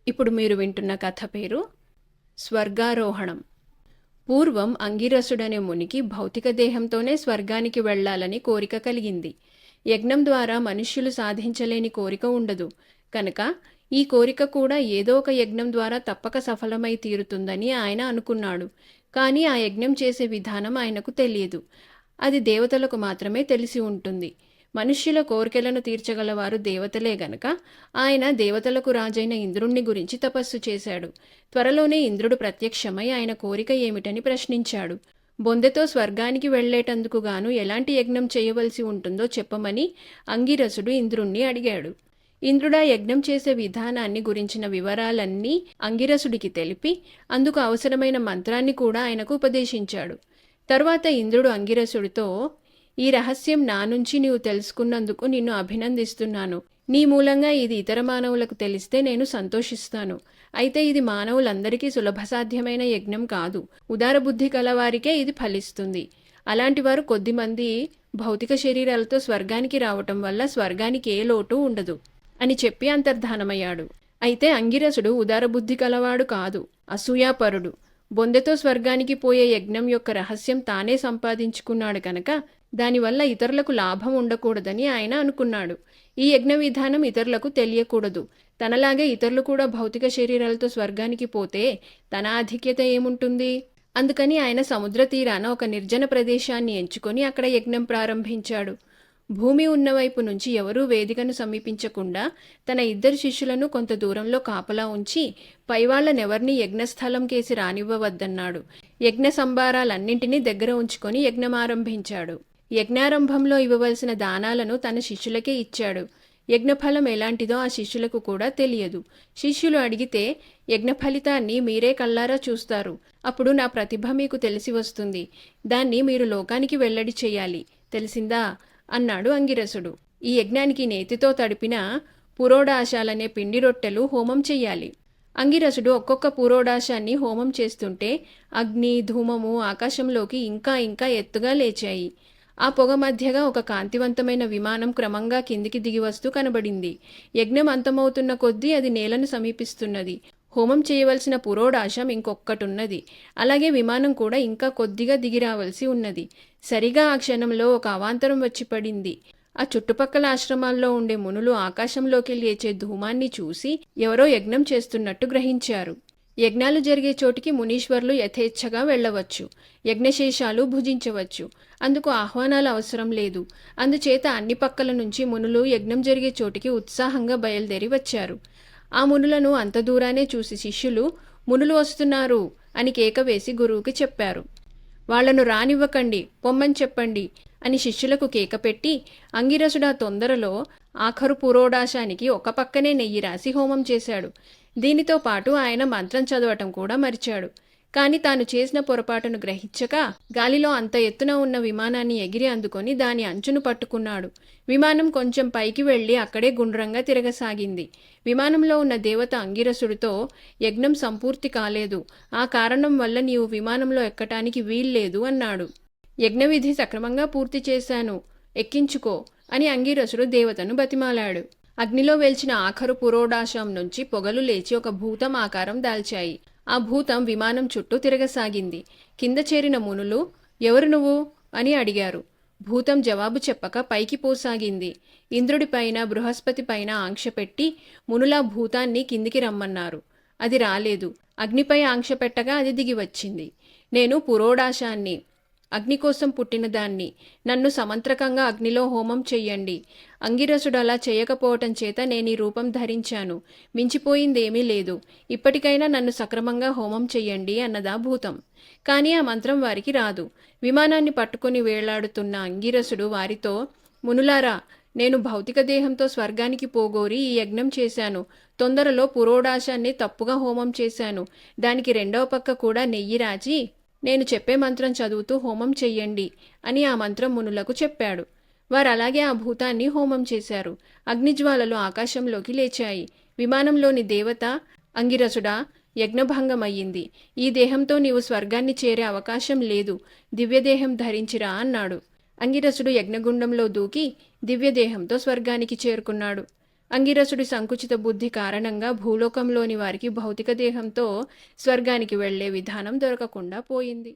ఇప్పుడు మీరు వింటున్న కథ పేరు స్వర్గారోహణం. పూర్వం అంగిరసుడనే మునికి భౌతిక దేహంతోనే స్వర్గానికి వెళ్లాలని కోరిక కలిగింది. యజ్ఞం ద్వారా మనుష్యులు సాధించలేని కోరిక ఉండదు కనుక ఈ కోరిక కూడా ఏదో ఒక యజ్ఞం ద్వారా తప్పక సఫలమై తీరుతుందని ఆయన అనుకున్నాడు. కానీ ఆ యజ్ఞం చేసే విధానం ఆయనకు తెలియదు. అది దేవతలకు మాత్రమే తెలిసి ఉంటుంది. మనుష్యుల కోరికలను తీర్చగలవారు దేవతలే గనక ఆయన దేవతలకు రాజైన ఇంద్రుణ్ణి గురించి తపస్సు చేశాడు. త్వరలోనే ఇంద్రుడు ప్రత్యక్షమై ఆయన కోరిక ఏమిటని ప్రశ్నించాడు. బొందెతో స్వర్గానికి వెళ్లేటందుకు గాను ఎలాంటి యజ్ఞం చేయవలసి ఉంటుందో చెప్పమని అంగిరసుడు ఇంద్రుణ్ణి అడిగాడు. ఇంద్రుడా యజ్ఞం చేసే విధానాన్ని గురించిన వివరాలన్నీ అంగిరసుడికి తెలిపి అందుకు అవసరమైన మంత్రాన్ని కూడా ఆయనకు ఉపదేశించాడు. తరువాత ఇంద్రుడు అంగిరసుడితో, ఈ రహస్యం నా నుంచి నీవు తెలుసుకున్నందుకు నిన్ను అభినందిస్తున్నాను. నీ మూలంగా ఇది ఇతర మానవులకు తెలిస్తే నేను సంతోషిస్తాను. అయితే ఇది మానవులందరికీ సులభసాధ్యమైన యజ్ఞం కాదు. ఉదారబుద్ధి కలవారికే ఇది ఫలిస్తుంది. అలాంటి వారు కొద్దిమంది భౌతిక శరీరాలతో స్వర్గానికి రావటం వల్ల స్వర్గానికి ఏ లోటు ఉండదు అని చెప్పి అంతర్ధానమయ్యాడు. అయితే అంగిరసుడు ఉదారబుద్ధి కలవాడు కాదు, అసూయాపరుడు. బొందెతో స్వర్గానికి పోయే యజ్ఞం యొక్క రహస్యం తానే సంపాదించుకున్నాడు కనుక దానివల్ల ఇతరులకు లాభం ఉండకూడదని ఆయన అనుకున్నాడు. ఈ యజ్ఞ విధానం ఇతరులకు తెలియకూడదు. తనలాగే ఇతరులు కూడా భౌతిక శరీరాలతో స్వర్గానికి పోతే తన ఆధిక్యత ఏముంటుంది? అందుకని ఆయన సముద్ర తీరాన ఒక నిర్జన ప్రదేశాన్ని ఎంచుకొని అక్కడ యజ్ఞం ప్రారంభించాడు. భూమి ఉన్నవైపు నుంచి ఎవరూ వేదికను సమీపించకుండా తన 2 శిష్యులను కొంత దూరంలో కాపలా ఉంచి పైవాళ్లనెవర్నీ యజ్ఞస్థలం కేసి రానివ్వవద్దన్నాడు. యజ్ఞ సంభారాలన్నింటినీ దగ్గర ఉంచుకొని యజ్ఞమారంభించాడు. యజ్ఞారంభంలో ఇవ్వవలసిన దానాలను తన శిష్యులకే ఇచ్చాడు. యజ్ఞఫలం ఎలాంటిదో ఆ శిష్యులకు కూడా తెలియదు. శిష్యులు అడిగితే యజ్ఞ ఫలితాన్ని మీరే కళ్ళారా చూస్తారు. అప్పుడు నా ప్రతిభ మీకు తెలిసి వస్తుంది. దాన్ని మీరు లోకానికి వెల్లడి చెయ్యాలి. తెలిసిందా అన్నాడు అంగిరసుడు. ఈ యజ్ఞానికి నేతితో తడిపిన పురోడాశాలనే పిండి రొట్టెలు హోమం చెయ్యాలి. అంగిరసుడు ఒక్కొక్క పురోడాశాన్ని హోమం చేస్తుంటే అగ్ని ధూమము ఆకాశంలోకి ఇంకా ఇంకా ఎత్తుగా లేచాయి. ఆ పొగ మధ్యగా ఒక కాంతివంతమైన విమానం క్రమంగా కిందికి దిగివస్తూ కనబడింది. యజ్ఞం అంతమవుతున్న కొద్దీ అది నేలను సమీపిస్తున్నది. హోమం చేయవలసిన పురోడాశం ఇంకొక్కటున్నది. అలాగే విమానం కూడా ఇంకా కొద్దిగా దిగిరావలసి ఉన్నది. సరిగా ఆ క్షణంలో ఒక అవాంతరం వచ్చి పడింది. ఆ చుట్టుపక్కల ఆశ్రమాల్లో ఉండే మునులు ఆకాశంలోకి లేచే ధూమాన్ని చూసి ఎవరో యజ్ఞం చేస్తున్నట్టు గ్రహించారు. యజ్ఞాలు జరిగే చోటికి మునీశ్వర్లు యథేచ్ఛగా వెళ్లవచ్చు. యజ్ఞశేషాలు భుజించవచ్చు. అందుకు ఆహ్వానాలు అవసరం లేదు. అందుచేత అన్ని పక్కల నుంచి మునులు యజ్ఞం జరిగే చోటికి ఉత్సాహంగా బయలుదేరి వచ్చారు. ఆ మునులను అంత దూరానే చూసి శిష్యులు మునులు వస్తున్నారు అని కేక వేసి గురువుకి చెప్పారు. వాళ్లను రానివ్వకండి, పొమ్మని చెప్పండి అని శిష్యులకు కేక పెట్టి అంగిరసుడా తొందరలో ఆఖరు పురోడాశానికి ఒక పక్కనే నెయ్యి రాసి హోమం చేశాడు. దీనితో పాటు ఆయన మంత్రం చదవటం కూడా మరిచాడు. కాని తాను చేసిన పొరపాటును గ్రహించక గాలిలో అంత ఎత్తున ఉన్న విమానాన్ని ఎగిరి అందుకొని దాని అంచును పట్టుకున్నాడు. విమానం కొంచెం పైకి వెళ్లి అక్కడే గుండ్రంగా తిరగసాగింది. విమానంలో ఉన్న దేవత అంగిరసుడితో, యజ్ఞం సంపూర్తి కాలేదు, ఆ కారణం వల్ల నీవు విమానంలో ఎక్కటానికి వీల్లేదు అన్నాడు. యజ్ఞవిధి సక్రమంగా పూర్తి చేశాను, ఎక్కించుకో అని అంగిరసుడు దేవతను బతిమాలాడు. అగ్నిలో వేల్చిన ఆఖరు పురోడాశం నుంచి పొగలు లేచి ఒక భూతం ఆకారం దాల్చాయి. ఆ భూతం విమానం చుట్టూ తిరగసాగింది. కింద చేరిన మునులు ఎవరు నువ్వు అని అడిగారు. భూతం జవాబు చెప్పక పైకి పోసాగింది. ఇంద్రుడిపైన బృహస్పతిపైన ఆంక్ష పెట్టి మునులా భూతాన్ని కిందికి రమ్మన్నారు. అది రాలేదు. అగ్నిపై ఆంక్ష పెట్టగా అది దిగి వచ్చింది. నేను పురోడాశాన్ని, అగ్ని కోసం పుట్టిన దాన్ని. నన్ను సమంత్రకంగా అగ్నిలో హోమం చెయ్యండి. అంగిరసుడు అలా చేయకపోవటం చేత నేనీ రూపం ధరించాను. మించిపోయిందేమీ లేదు. ఇప్పటికైనా నన్ను సక్రమంగా హోమం చెయ్యండి అన్నదా భూతం. కానీ ఆ మంత్రం వారికి రాదు. విమానాన్ని పట్టుకుని వేళ్లాడుతున్న అంగిరసుడు వారితో, మునులారా, నేను భౌతిక దేహంతో స్వర్గానికి పోగోరి ఈ యజ్ఞం చేశాను. తొందరలో పురోడాశాన్ని తప్పుగా హోమం చేశాను. దానికి రెండవ పక్క కూడా నెయ్యి రాచి నేను చెప్పే మంత్రం చదువుతూ హోమం చెయ్యండి అని ఆ మంత్రం మునులకు చెప్పాడు. వారు అలాగే ఆ భూతాన్ని హోమం చేశారు. అగ్నిజ్వాలలు ఆకాశంలోకి లేచాయి. విమానంలోని దేవత, అంగిరసుడా, యజ్ఞభంగమయ్యింది. ఈ దేహంతో నీవు స్వర్గాన్ని చేరే అవకాశం లేదు. దివ్యదేహం ధరించిరా అన్నాడు. అంగిరసుడు యజ్ఞగుండంలో దూకి దివ్యదేహంతో స్వర్గానికి చేరుకున్నాడు. అంగిరసుడి సంకుచిత బుద్ధి కారణంగా భూలోకంలోని వారికి భౌతిక దేహంతో స్వర్గానికి వెళ్ళే విధానం దొరకకుండా పోయింది.